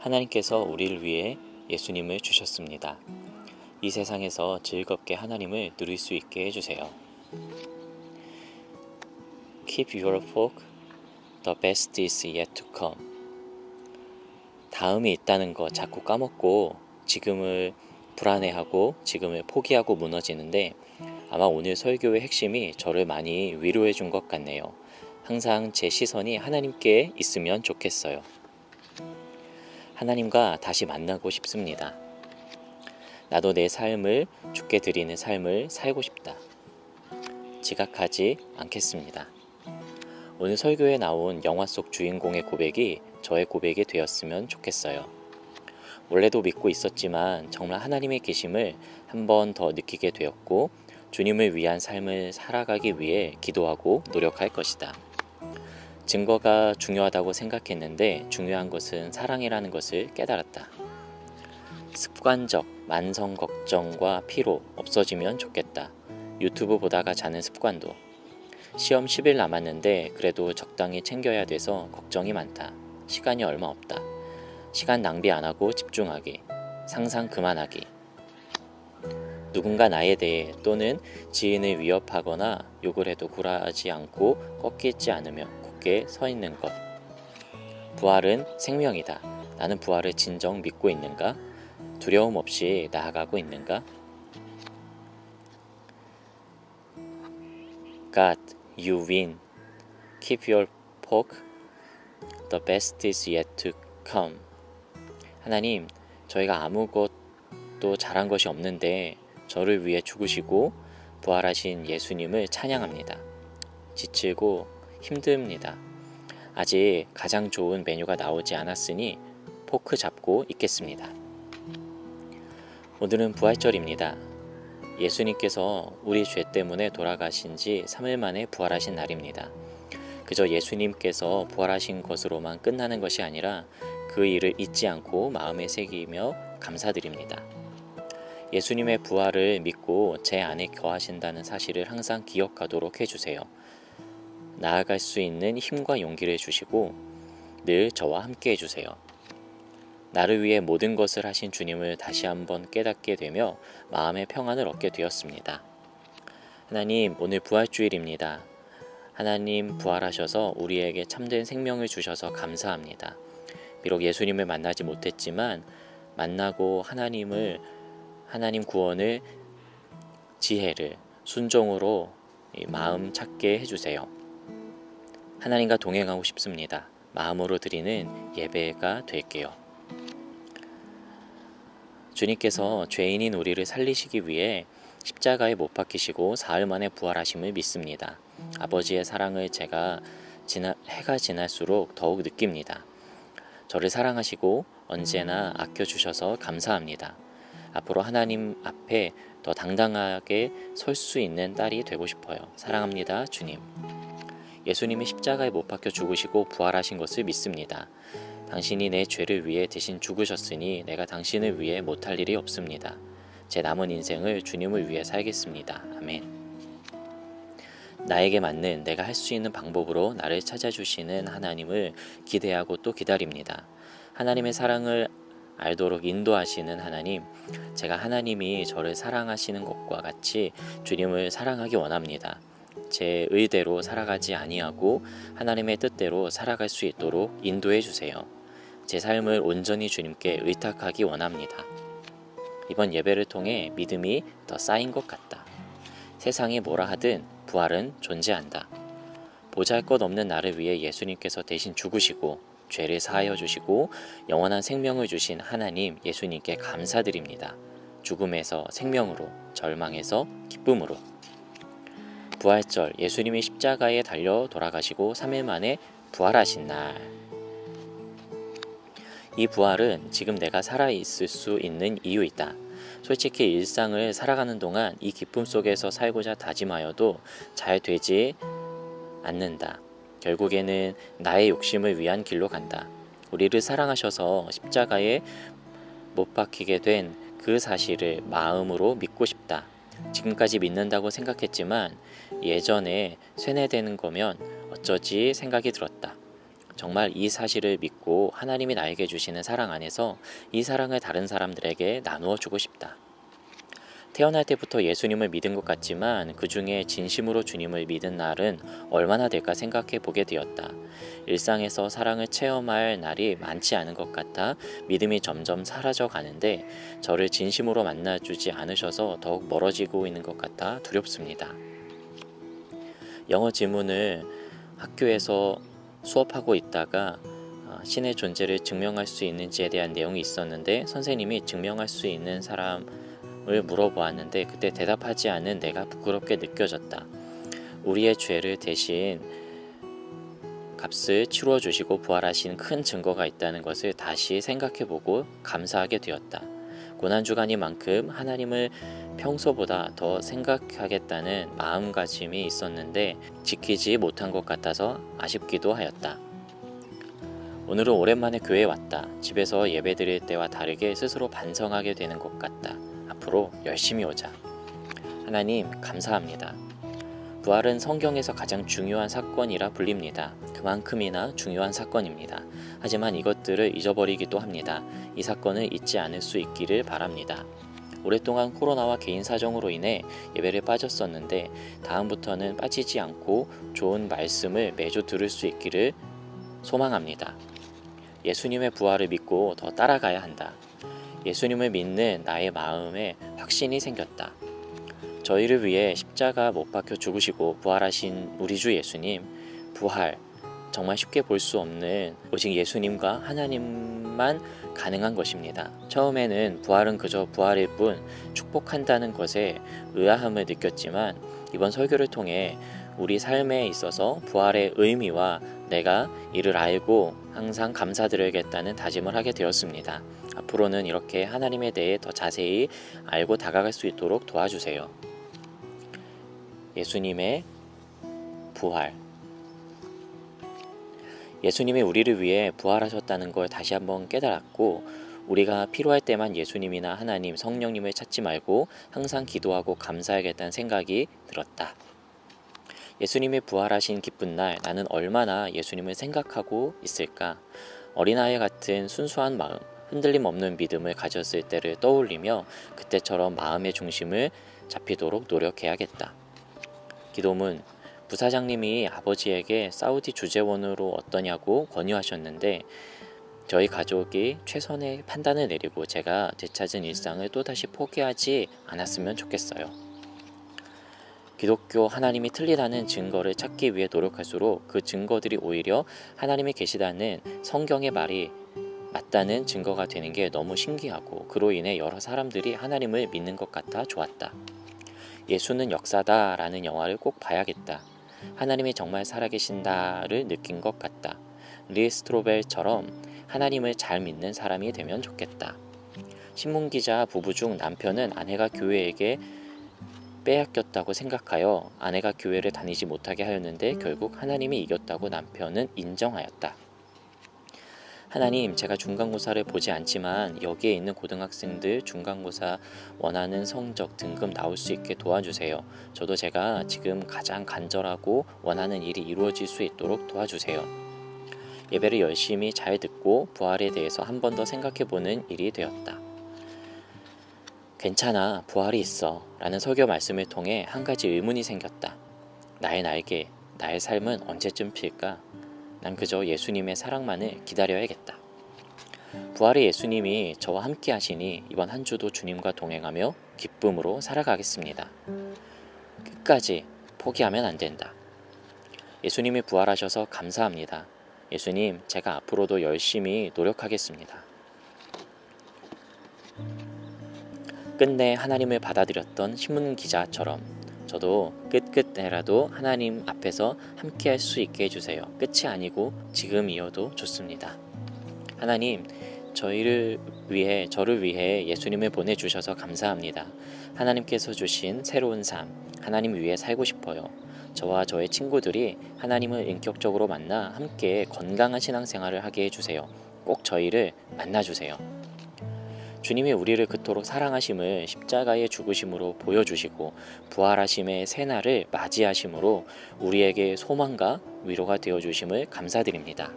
하나님께서 우리를 위해 예수님을 주셨습니다. 이 세상에서 즐겁게 하나님을 누릴 수 있게 해주세요. Keep your fork, the best is yet to come. 다음이 있다는 거 자꾸 까먹고 지금을 불안해하고 지금을 포기하고 무너지는데 아마 오늘 설교의 핵심이 저를 많이 위로해 준 것 같네요. 항상 제 시선이 하나님께 있으면 좋겠어요. 하나님과 다시 만나고 싶습니다. 나도 내 삶을 주께 드리는 삶을 살고 싶다. 지각하지 않겠습니다. 오늘 설교에 나온 영화 속 주인공의 고백이 저의 고백이 되었으면 좋겠어요. 원래도 믿고 있었지만 정말 하나님의 계심을 한 번 더 느끼게 되었고 주님을 위한 삶을 살아가기 위해 기도하고 노력할 것이다. 증거가 중요하다고 생각했는데 중요한 것은 사랑이라는 것을 깨달았다. 습관적 만성 걱정과 피로 없어지면 좋겠다. 유튜브 보다가 자는 습관도. 시험 10일 남았는데 그래도 적당히 챙겨야 돼서 걱정이 많다. 시간이 얼마 없다. 시간 낭비 안 하고 집중하기. 상상 그만하기. 누군가 나에 대해 또는 지인을 위협하거나 욕을 해도 굴하지 않고 꺾이지 않으며 굳게 서 있는 것. 부활은 생명이다. 나는 부활을 진정 믿고 있는가? 두려움 없이 나아가고 있는가? God, you win. Keep your fork. The best is yet to come. 하나님, 저희가 아무것도 잘한 것이 없는데 저를 위해 죽으시고 부활하신 예수님을 찬양합니다. 지치고 힘듭니다. 아직 가장 좋은 메뉴가 나오지 않았으니 포크 잡고 있겠습니다. 오늘은 부활절입니다. 예수님께서 우리 죄 때문에 돌아가신 지 3일 만에 부활하신 날입니다. 그저 예수님께서 부활하신 것으로만 끝나는 것이 아니라 그 일을 잊지 않고 마음에 새기며 감사드립니다. 예수님의 부활을 믿고 제 안에 거하신다는 사실을 항상 기억하도록 해주세요. 나아갈 수 있는 힘과 용기를 주시고 늘 저와 함께 해주세요. 나를 위해 모든 것을 하신 주님을 다시 한번 깨닫게 되며 마음의 평안을 얻게 되었습니다. 하나님, 오늘 부활주일입니다. 하나님 부활하셔서 우리에게 참된 생명을 주셔서 감사합니다. 비록 예수님을 만나지 못했지만 만나고 하나님 구원을 지혜를 순종으로 마음 찾게 해주세요. 하나님과 동행하고 싶습니다. 마음으로 드리는 예배가 될게요. 주님께서 죄인인 우리를 살리시기 위해 십자가에 못 박히시고 사흘 만에 부활하심을 믿습니다. 아버지의 사랑을 제가 해가 지날수록 더욱 느낍니다. 저를 사랑하시고 언제나 아껴주셔서 감사합니다. 앞으로 하나님 앞에 더 당당하게 설 수 있는 딸이 되고 싶어요. 사랑합니다, 주님. 예수님이 십자가에 못 박혀 죽으시고 부활하신 것을 믿습니다. 당신이 내 죄를 위해 대신 죽으셨으니 내가 당신을 위해 못할 일이 없습니다. 제 남은 인생을 주님을 위해 살겠습니다. 아멘. 나에게 맞는 내가 할 수 있는 방법으로 나를 찾아주시는 하나님을 기대하고 또 기다립니다. 하나님의 사랑을 알도록 인도하시는 하나님, 제가 하나님이 저를 사랑하시는 것과 같이 주님을 사랑하기 원합니다. 제 의대로 살아가지 아니하고 하나님의 뜻대로 살아갈 수 있도록 인도해 주세요. 제 삶을 온전히 주님께 의탁하기 원합니다. 이번 예배를 통해 믿음이 더 쌓인 것 같다. 세상이 뭐라 하든 부활은 존재한다. 보잘것없는 나를 위해 예수님께서 대신 죽으시고 죄를 사하여 주시고 영원한 생명을 주신 하나님 예수님께 감사드립니다. 죽음에서 생명으로, 절망에서 기쁨으로. 부활절, 예수님이 십자가에 달려 돌아가시고 3일 만에 부활하신 날. 이 부활은 지금 내가 살아있을 수 있는 이유이다. 솔직히 일상을 살아가는 동안 이 기쁨 속에서 살고자 다짐하여도 잘 되지 않는다. 결국에는 나의 욕심을 위한 길로 간다. 우리를 사랑하셔서 십자가에 못 박히게 된 그 사실을 마음으로 믿고 싶다. 지금까지 믿는다고 생각했지만 예전에 쇠뇌되는 거면 어쩌지 생각이 들었다. 정말 이 사실을 믿고 하나님이 나에게 주시는 사랑 안에서 이 사랑을 다른 사람들에게 나누어 주고 싶다. 태어날 때부터 예수님을 믿은 것 같지만 그 중에 진심으로 주님을 믿은 날은 얼마나 될까 생각해 보게 되었다. 일상에서 사랑을 체험할 날이 많지 않은 것 같아 믿음이 점점 사라져 가는데 저를 진심으로 만나주지 않으셔서 더욱 멀어지고 있는 것 같아 두렵습니다. 영어 지문을 학교에서 수업하고 있다가 신의 존재를 증명할 수 있는지에 대한 내용이 있었는데 선생님이 증명할 수 있는 사람을 물어보았는데 그때 대답하지 않은 내가 부끄럽게 느껴졌다. 우리의 죄를 대신 값을 치루어 주시고 부활하신 큰 증거가 있다는 것을 다시 생각해보고 감사하게 되었다. 고난주간인 만큼 하나님을 평소보다 더 생각하겠다는 마음가짐이 있었는데 지키지 못한 것 같아서 아쉽기도 하였다. 오늘은 오랜만에 교회에 왔다. 집에서 예배 드릴 때와 다르게 스스로 반성하게 되는 것 같다. 앞으로 열심히 오자. 하나님 감사합니다. 부활은 성경에서 가장 중요한 사건이라 불립니다. 그만큼이나 중요한 사건입니다. 하지만 이것들을 잊어버리기도 합니다. 이 사건을 잊지 않을 수 있기를 바랍니다. 오랫동안 코로나와 개인 사정으로 인해 예배를 빠졌었는데 다음부터는 빠지지 않고 좋은 말씀을 매주 들을 수 있기를 소망합니다. 예수님의 부활을 믿고 더 따라가야 한다. 예수님을 믿는 나의 마음에 확신이 생겼다. 저희를 위해 십자가 못 박혀 죽으시고 부활하신 우리 주 예수님, 부활 정말 쉽게 볼 수 없는 오직 예수님과 하나님만 가능한 것입니다. 처음에는 부활은 그저 부활일 뿐 축복한다는 것에 의아함을 느꼈지만 이번 설교를 통해 우리 삶에 있어서 부활의 의미와 내가 이를 알고 항상 감사드려야겠다는 다짐을 하게 되었습니다. 앞으로는 이렇게 하나님에 대해 더 자세히 알고 다가갈 수 있도록 도와주세요. 예수님의 부활. 예수님이 우리를 위해 부활하셨다는 걸 다시 한번 깨달았고 우리가 필요할 때만 예수님이나 하나님, 성령님을 찾지 말고 항상 기도하고 감사하겠다는 생각이 들었다. 예수님이 부활하신 기쁜 날 나는 얼마나 예수님을 생각하고 있을까? 어린아이 같은 순수한 마음, 흔들림 없는 믿음을 가졌을 때를 떠올리며 그때처럼 마음의 중심을 잡히도록 노력해야겠다. 기도문. 부사장님이 아버지에게 사우디 주재원으로 어떠냐고 권유하셨는데 저희 가족이 최선의 판단을 내리고 제가 되찾은 일상을 또다시 포기하지 않았으면 좋겠어요. 기독교 하나님이 틀리다는 증거를 찾기 위해 노력할수록 그 증거들이 오히려 하나님이 계시다는 성경의 말이 맞다는 증거가 되는 게 너무 신기하고 그로 인해 여러 사람들이 하나님을 믿는 것 같아 좋았다. 예수는 역사다 라는 영화를 꼭 봐야겠다. 하나님이 정말 살아계신다를 느낀 것 같다. 리 스트로벨처럼 하나님을 잘 믿는 사람이 되면 좋겠다. 신문기자 부부 중 남편은 아내가 교회에게 빼앗겼다고 생각하여 아내가 교회를 다니지 못하게 하였는데 결국 하나님이 이겼다고 남편은 인정하였다. 하나님, 제가 중간고사를 보지 않지만 여기에 있는 고등학생들 중간고사 원하는 성적 등급 나올 수 있게 도와주세요. 저도 제가 지금 가장 간절하고 원하는 일이 이루어질 수 있도록 도와주세요. 예배를 열심히 잘 듣고 부활에 대해서 한 번 더 생각해보는 일이 되었다. 괜찮아, 부활이 있어 라는 설교 말씀을 통해 한 가지 의문이 생겼다. 나의 날개, 나의 삶은 언제쯤 필까? 난 그저 예수님의 사랑만을 기다려야겠다. 부활의 예수님이 저와 함께 하시니 이번 한 주도 주님과 동행하며 기쁨으로 살아가겠습니다. 끝까지 포기하면 안 된다. 예수님이 부활하셔서 감사합니다. 예수님, 제가 앞으로도 열심히 노력하겠습니다. 끝내 하나님을 받아들였던 신문 기자처럼 저도 끝끝내라도 하나님 앞에서 함께 할 수 있게 해주세요. 끝이 아니고 지금이어도 좋습니다. 하나님, 저를 위해 예수님을 보내주셔서 감사합니다. 하나님께서 주신 새로운 삶, 하나님 위해 살고 싶어요. 저와 저의 친구들이 하나님을 인격적으로 만나 함께 건강한 신앙생활을 하게 해주세요. 꼭 저희를 만나주세요. 주님이 우리를 그토록 사랑하심을 십자가의 죽으심으로 보여주시고 부활하심의 새날을 맞이하심으로 우리에게 소망과 위로가 되어주심을 감사드립니다.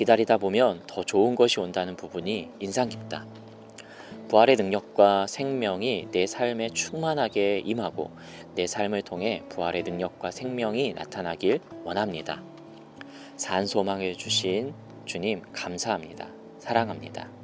기다리다 보면 더 좋은 것이 온다는 부분이 인상 깊다. 부활의 능력과 생명이 내 삶에 충만하게 임하고 내 삶을 통해 부활의 능력과 생명이 나타나길 원합니다. 산 소망을 주신 주님 감사합니다. 사랑합니다.